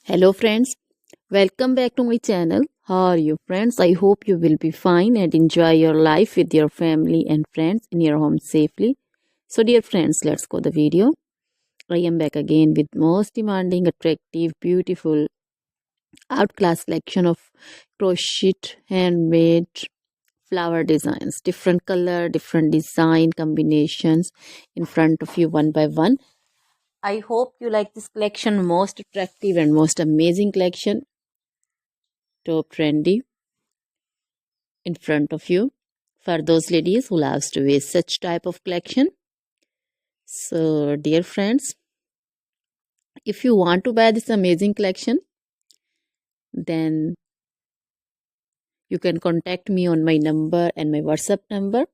Hello friends, welcome back to my channel. How are you friends? I hope you will be fine and enjoy your life with your family and friends in your home safely. So dear friends, let's go the video. I am back again with most demanding, attractive, beautiful, outclass collection of crochet handmade flower designs. Different color, different design combinations in front of you one by one. I hope you like this collection, most attractive and most amazing collection. Top trendy in front of you for those ladies who loves to wear such type of collection. So dear friends, if you want to buy this amazing collection, then you can contact me on my number and my WhatsApp number.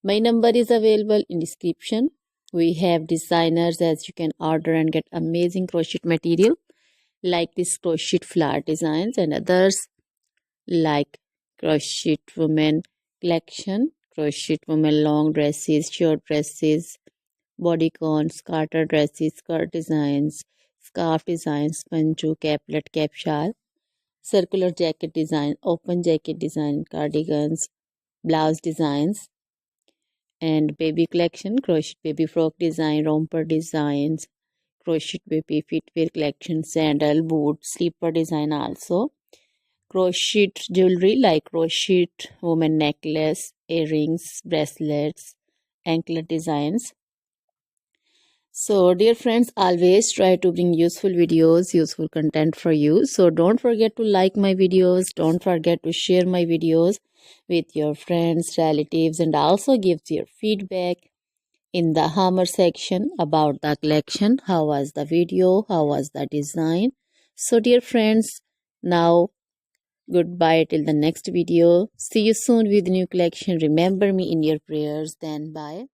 My number is available in description. We have designers as you can order and get amazing crochet material like this crochet flower designs and others like crochet women collection, crochet women long dresses, short dresses, bodycons, garter dresses, skirt designs, scarf designs, panju, caplet, cap shawl, circular jacket design, open jacket design, cardigans, blouse designs, and baby collection, crochet baby frock design, romper designs, crochet baby footwear collection, sandal, boot, slipper design also. Crochet jewelry like crochet woman necklace, earrings, bracelets, anklet designs. So dear friends, always try to bring useful videos, useful content for you. So don't forget to like my videos, don't forget to share my videos with your friends, relatives, and also give your feedback in the hammer section about the collection. How was the video? How was the design? So dear friends, now goodbye till the next video. See you soon with new collection. Remember me in your prayers. Then bye.